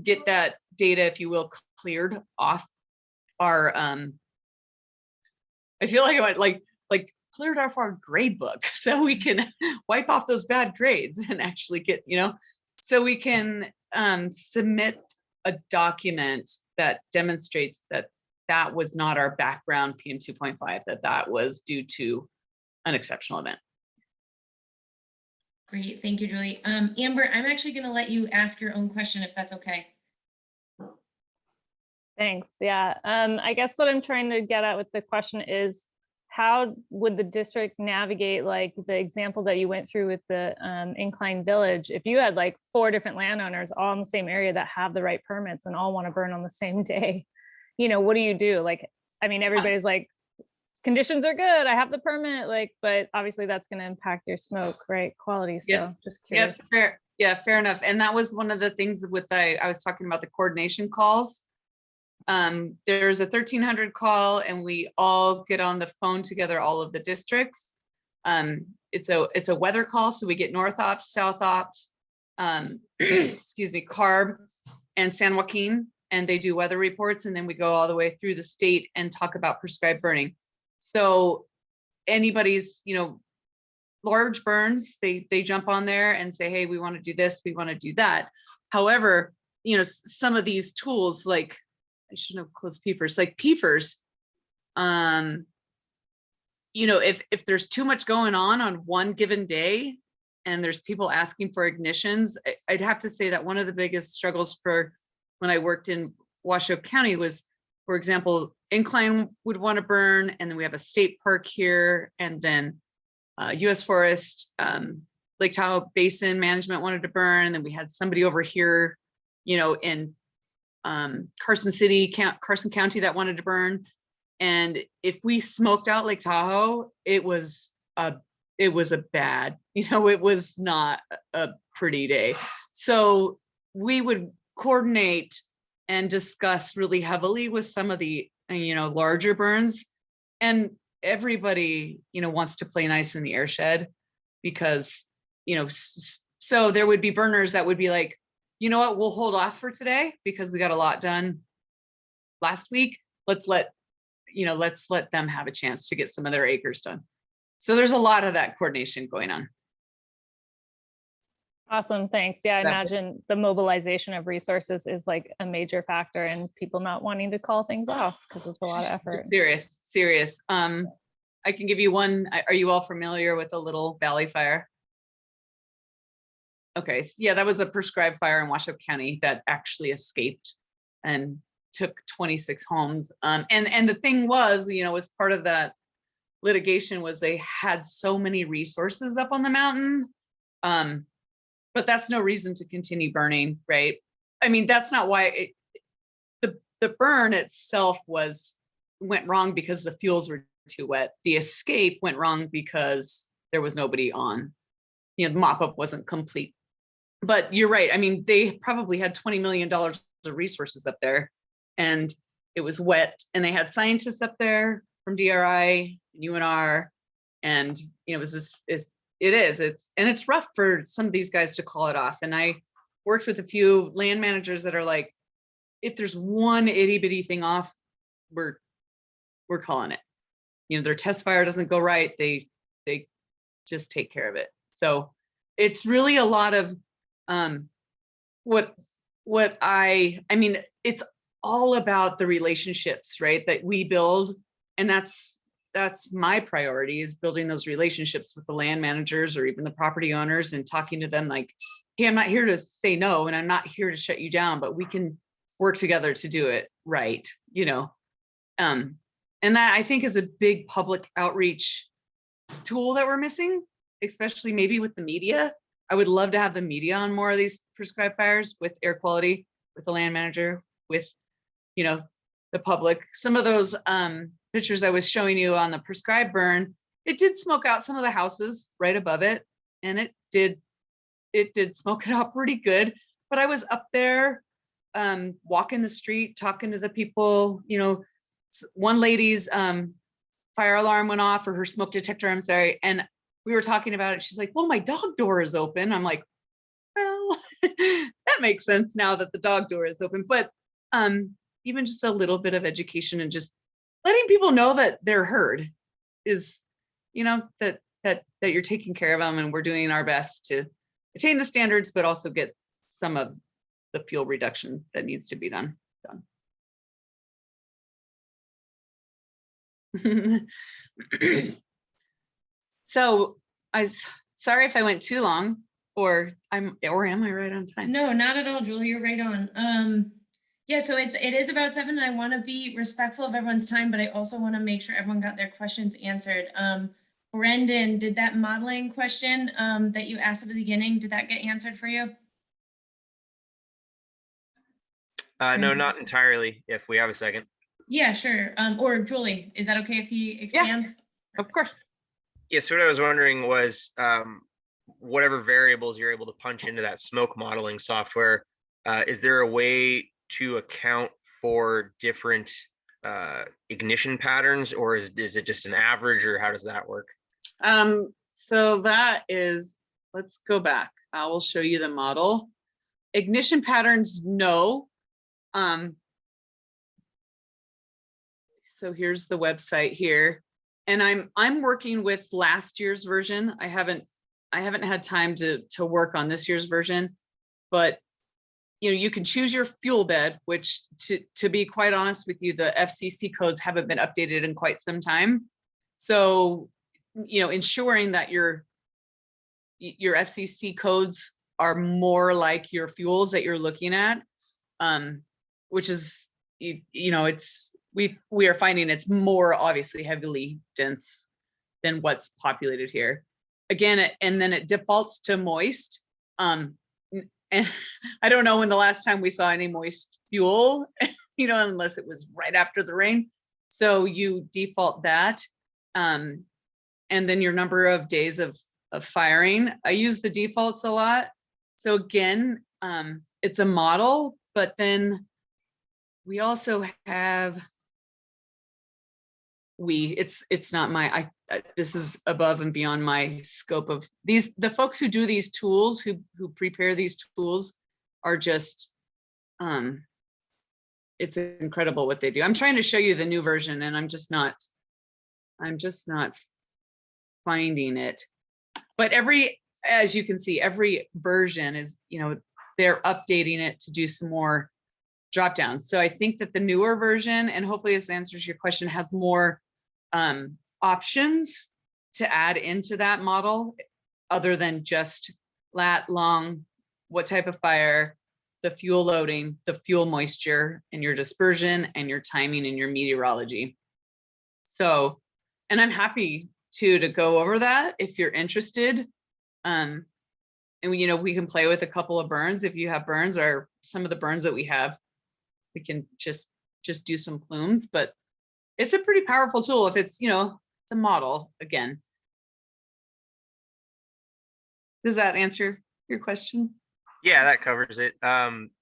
get that data, if you will, cleared off our I feel like I went like cleared off our grade book, so we can wipe off those bad grades and actually get, so we can submit a document that demonstrates that that was not our background PM 2.5, that was due to an exceptional event. Great. Thank you, Julie. Amber, I'm actually going to let you ask your own question if that's okay. Thanks. Yeah. I guess what I'm trying to get at with the question is, how would the district navigate like the example that you went through with the Incline Village? If you had like 4 different landowners all in the same area that have the right permits and all want to burn on the same day, what do you do? Like, everybody's like, conditions are good, I have the permit, but obviously that's going to impact your smoke, right? Quality. So Yeah. just curious. Yeah, fair. Yeah, fair enough. And that was one of the things with I was talking about the coordination calls. There's a 1300 call and we all get on the phone together, all of the districts. It's a weather call. So we get North Ops, South Ops, excuse me, CARB and San Joaquin, and they do weather reports. And then we go all the way through the state and talk about prescribed burning. So anybody's, large burns, they jump on there and say, hey, we want to do this, we want to do that. However, some of these tools, like I shouldn't have closed PFAS, like PFAS, if there's too much going on one given day and there's people asking for ignitions, I'd have to say that one of the biggest struggles for when I worked in Washoe County was, for example, Incline would want to burn, and then we have a state park here, and then US Forest, Lake Tahoe Basin Management wanted to burn, and then we had somebody over here, in Carson County that wanted to burn. And if we smoked out Lake Tahoe, it was a bad, it was not a pretty day. So we would coordinate and discuss really heavily with some of the, larger burns, and everybody, wants to play nice in the airshed because, so there would be burners that would be like, you know what, we'll hold off for today because we got a lot done last week. Let's let them have a chance to get some of their acres done. So there's a lot of that coordination going on. Awesome, thanks. Yeah, I That- imagine the mobilization of resources is like a major factor in people not wanting to call things off because it's a lot of effort. Serious. I can give you one. Are you all familiar with the Little Valley Fire? Okay, yeah, that was a prescribed fire in Washoe County that actually escaped and took 26 homes. And the thing was, as part of that litigation was they had so many resources up on the mountain. But that's no reason to continue burning, right? I mean, that's not why the burn itself went wrong because the fuels were too wet. The escape went wrong because there was nobody on. The mop-up wasn't complete. But you're right. I mean, they probably had $20 million of resources up there, and it was wet, and they had scientists up there from DRI, UNR, and it was this it's rough for some of these guys to call it off. And I worked with a few land managers that are like, if there's one itty bitty thing off, we're calling it. Their test fire doesn't go right, they just take care of it. So it's really a lot of it's all about the relationships, right, that we build. And that's my priority, is building those relationships with the land managers or even the property owners and talking to them like, hey, I'm not here to say no, and I'm not here to shut you down, but we can work together to do it right, and that I think is a big public outreach tool that we're missing, especially maybe with the media. I would love to have the media on more of these prescribed fires with air quality, with the land manager, with, the public. Some of those pictures I was showing you on the prescribed burn, it did smoke out some of the houses right above it. And it did smoke it out pretty good. But I was up there walking the street, talking to the people, one lady's fire alarm went off, or her smoke detector, I'm sorry. And we were talking about it. She's like, well, my dog door is open. I'm like, well, that makes sense now that the dog door is open. But even just a little bit of education and just letting people know that they're heard is, that you're taking care of them, and we're doing our best to attain the standards, but also get some of the fuel reduction that needs to be done. So sorry if I went too long, or am I right on time? No, not at all, Julie, you're right on. Yeah, so it is about 7, and I want to be respectful of everyone's time, but I also want to make sure everyone got their questions answered. Brendan, did that modeling question that you asked at the beginning, did that get answered for you? No, not entirely, if we have a second. Yeah, sure. Or Julie, is that okay if he expands? Yeah, of course. Yeah, so what I was wondering was whatever variables you're able to punch into that smoke modeling software, is there a way to account for different ignition patterns, or is it just an average, or how does that work? So that is, let's go back. I will show you the model. Ignition patterns, no. So here's the website here, and I'm working with last year's version. I haven't had time to work on this year's version, but you can choose your fuel bed, which to be quite honest with you, the FCC codes haven't been updated in quite some time. So, ensuring that your FCC codes are more like your fuels that you're looking at, which is, we are finding it's more obviously heavily dense than what's populated here. Again, and then it defaults to moist. And I don't know when the last time we saw any moist fuel, unless it was right after the rain. So you default that. And then your number of days of firing. I use the defaults a lot. So again, it's a model, but then we also have, it's not my, this is above and beyond my scope of these. The folks who do these tools, who prepare these tools are just, it's incredible what they do. I'm trying to show you the new version and I'm just not finding it. But as you can see, every version is, they're updating it to do some more drop downs. So I think that the newer version, and hopefully this answers your question, has more options to add into that model other than just lat, long, what type of fire, the fuel loading, the fuel moisture, and your dispersion and your timing and your meteorology. So, and I'm happy to go over that if you're interested. And we can play with a couple of burns. If you have burns, or some of the burns that we have, we can just do some plumes, but it's a pretty powerful tool if it's, it's a model again. Does that answer your question? Yeah, that covers it.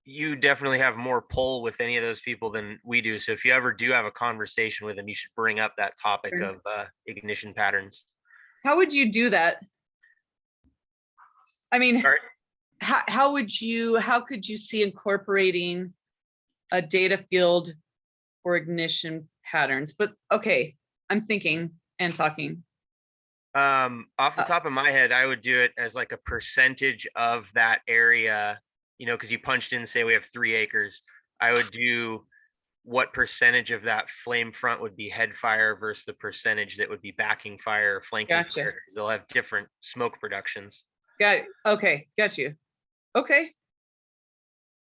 You definitely have more pull with any of those people than we do. So if you ever do have a conversation with them, you should bring up that topic Sure. of ignition patterns. How would you do that? I mean, Sorry? how could you see incorporating a data field for ignition patterns? But okay, I'm thinking and talking. Off the top of my head, I would do it as like a percentage of that area, because you punched in, say we have 3 acres. I would do what percentage of that flame front would be head fire versus the percentage that would be backing fire or flanking Gotcha. fire, because they'll have different smoke productions. Got it. Okay, got you. Okay.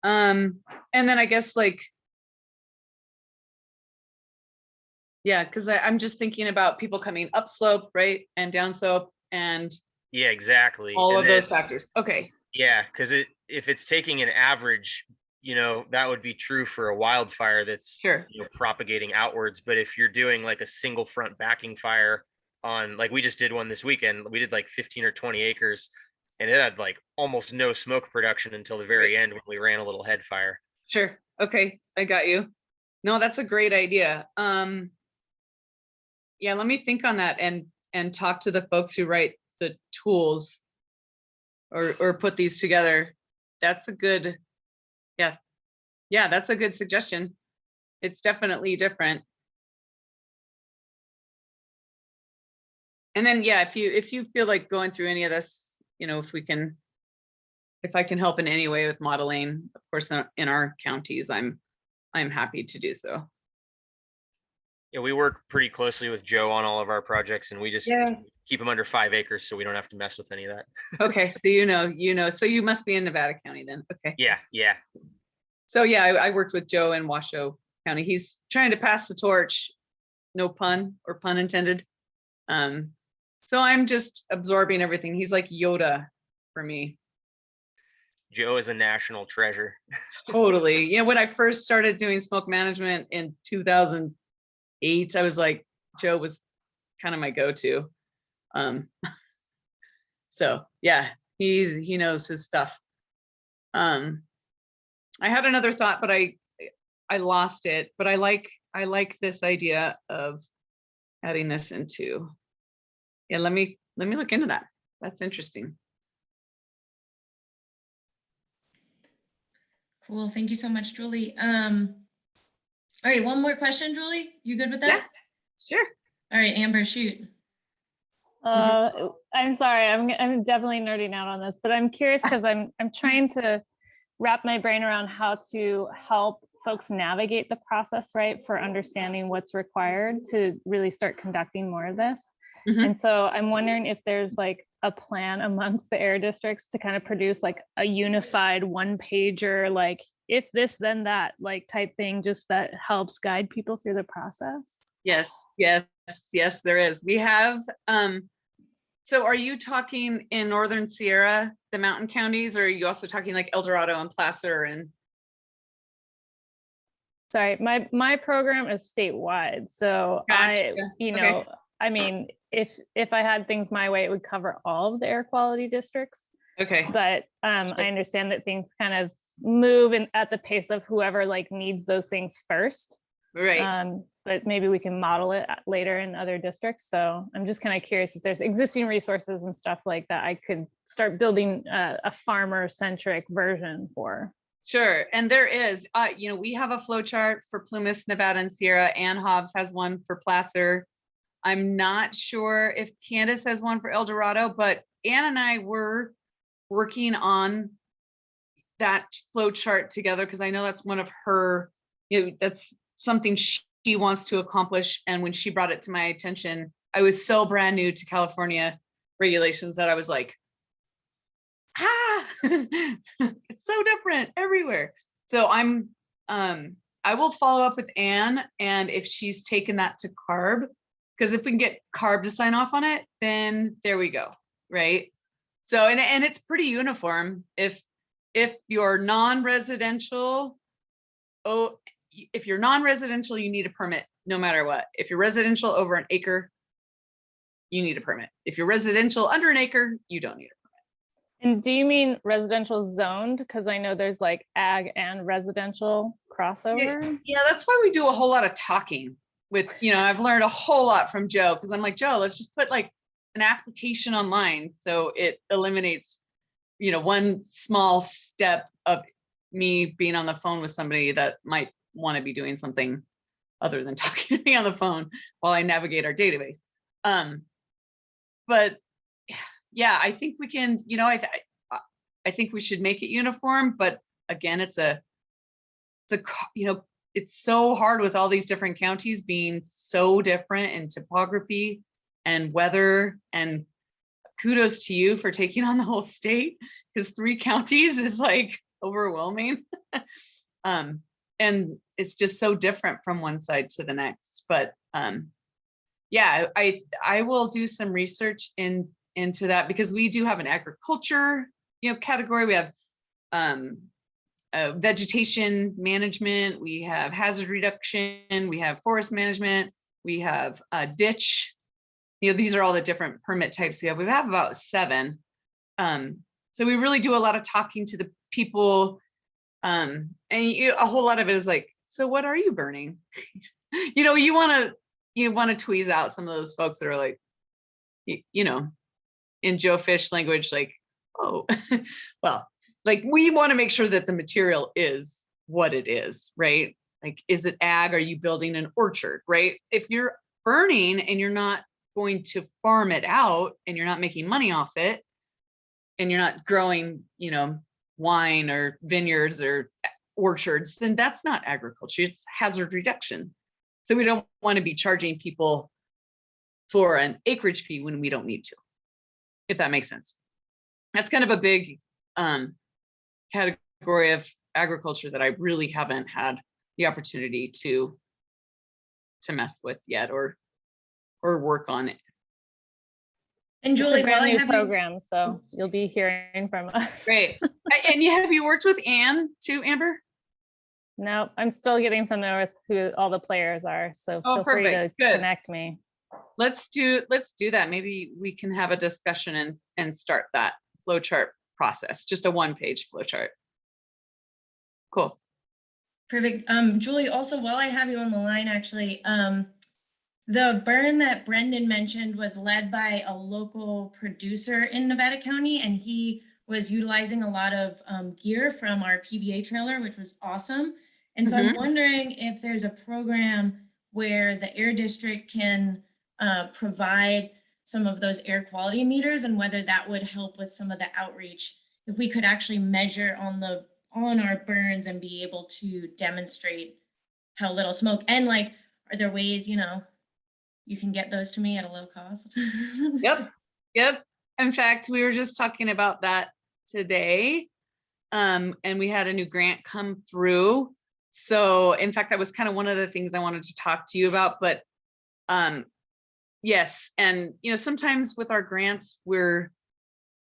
And then I guess yeah, because I'm just thinking about people coming up slope, right, and down slope, and Yeah, exactly. all And of then, those factors. Okay. yeah, because if it's taking an average, that would be true for a wildfire that's Sure. propagating outwards. But if you're doing like a single front backing fire on, like we just did one this weekend, we did like 15 or 20 acres, and it had like almost no smoke production until the very end when we ran a little head fire. Sure. Okay, I got you. No, that's a great idea. Yeah, let me think on that and talk to the folks who write the tools or put these together. That's a good, yeah, that's a good suggestion. It's definitely different. And then, yeah, if you feel like going through any of this, if I can help in any way with modeling, of course, in our counties, I'm happy to do so. Yeah, we work pretty closely with Joe on all of our projects, and we just keep them under 5 acres so we don't have to mess with any of that. Okay, so so you must be in Nevada County then. Okay. Yeah. So yeah, I worked with Joe in Washoe County. He's trying to pass the torch, no pun or pun intended. So I'm just absorbing everything. He's like Yoda for me. Joe is a national treasure. Totally. When I first started doing smoke management in 2008, I was like, Joe was kind of my go-to. So yeah, he knows his stuff. I had another thought, but I lost it. But I like this idea of adding this into. Yeah, let me look into that. That's interesting. Cool. Thank you so much, Julie. All right, one more question, Julie. You good with that? Yeah, sure. All right, Amber, shoot. I'm sorry, I'm definitely nerding out on this, but I'm curious because I'm trying to wrap my brain around how to help folks navigate the process, right, for understanding what's required to really start conducting more of this. Mhm. And so I'm wondering if there's like a plan amongst the air districts to kind of produce like a unified one pager, like if this, then that, like type thing, just that helps guide people through the process. Yes, there is. We have, so are you talking in Northern Sierra, the mountain counties, or are you also talking like El Dorado and Placer and? Sorry, my program is statewide. So Gotcha. okay. I mean, if I had things my way, it would cover all of the air quality districts. Okay. But I understand that things kind of move at the pace of whoever like needs those things first. Right. But maybe we can model it later in other districts. So I'm just kind of curious if there's existing resources and stuff like that I could start building a farmer-centric version for. Sure. And there is, we have a flow chart for Plumas, Nevada, and Sierra. Ann Hobbs has one for Placer. I'm not sure if Candace has one for El Dorado, but Ann and I were working on that flow chart together because I know that's one of her, that's something she wants to accomplish. And when she brought it to my attention, I was so brand new to California regulations that I was like, it's so different everywhere. So I will follow up with Ann, and if she's taken that to CARB, because if we can get CARB to sign off on it, then there we go, right? So and it's pretty uniform. If you're non-residential, if you're non-residential, you need a permit no matter what. If you're residential over an acre, you need a permit. If you're residential under an acre, you don't need a permit. And do you mean residential zoned? Because I know there's like ag and residential crossover. Yeah, that's why we do a whole lot of talking with, I've learned a whole lot from Joe, because I'm like, Joe, let's just put like an application online. So it eliminates, one small step of me being on the phone with somebody that might want to be doing something other than talking to me on the phone while I navigate our database. But yeah, I think we can, I think we should make it uniform, but again, it's so hard with all these different counties being so different in topography and weather, and kudos to you for taking on the whole state, because 3 counties is like overwhelming. And it's just so different from one side to the next. But yeah, I will do some research into that, because we do have an agriculture, category. We have vegetation management, we have hazard reduction, we have forest management, we have ditch. These are all the different permit types we have. We have about 7. So we really do a lot of talking to the people, and a whole lot of it is like, so what are you burning? You want to tweeze out some of those folks that are like, in Joe Fish language, like, oh, well, like we want to make sure that the material is what it is, right? Like, is it ag? Are you building an orchard, right? If you're burning and you're not going to farm it out and you're not making money off it, and you're not growing, wine or vineyards or orchards, then that's not agriculture, it's hazard reduction. So we don't want to be charging people for an acreage fee when we don't need to, if that makes sense. That's kind of a big category of agriculture that I really haven't had the opportunity to mess with yet or work on it. And Julie, it's a brand while I new have program, so you'll be hearing from us. Great. And have you worked with Ann too, Amber? No, I'm still getting familiar with who all the players are, so feel free to connect me. Let's do that. Maybe we can have a discussion and start that flowchart process, just a 1-page flowchart. Cool. Perfect. Julie, also, while I have you on the line, actually, the burn that Brendan mentioned was led by a local producer in Nevada County, and he was utilizing a lot of gear from our PBA trailer, which was awesome. And so I'm wondering if there's a program where the air district can provide some of those air quality meters, and whether that would help with some of the outreach. If we could actually measure on the on our burns and be able to demonstrate how little smoke, and like, are there ways, you know, you can get those to me at a low cost? Yep. Yep. In fact, we were just talking about that today. And we had a new grant come through. So in fact, that was kind of one of the things I wanted to talk to you about, but yes. And, you know, sometimes with our grants, we're,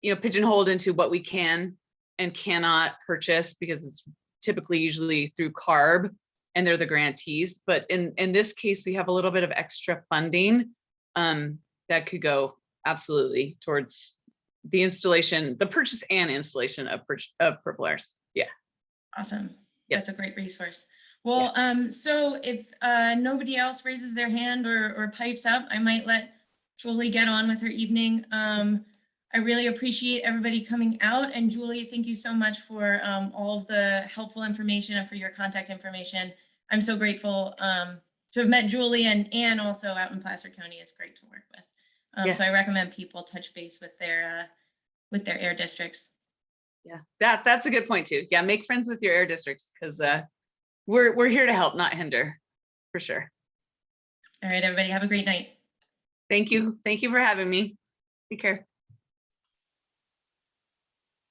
you know, pigeonholed into what we can and cannot purchase because it's typically usually through CARB and they're the grantees. But in this case, we have a little bit of extra funding that could go absolutely towards the installation, the purchase and installation of Purple Airs. Yeah. Awesome. Yep. That's a great resource. Well, so if nobody else raises their hand or pipes up, I might let Julie get on with her evening. I really appreciate everybody coming out. And Julie, thank you so much for all of the helpful information and for your contact information. I'm so grateful to have met Julie, and Anne also out in Placer County. It's great to work with. So I recommend people touch base with their air districts. Yeah, that's a good point too. Yeah, make friends with your air districts because we're here to help, not hinder, for sure. All right, everybody, have a great night. Thank you. Thank you for having me. Take care.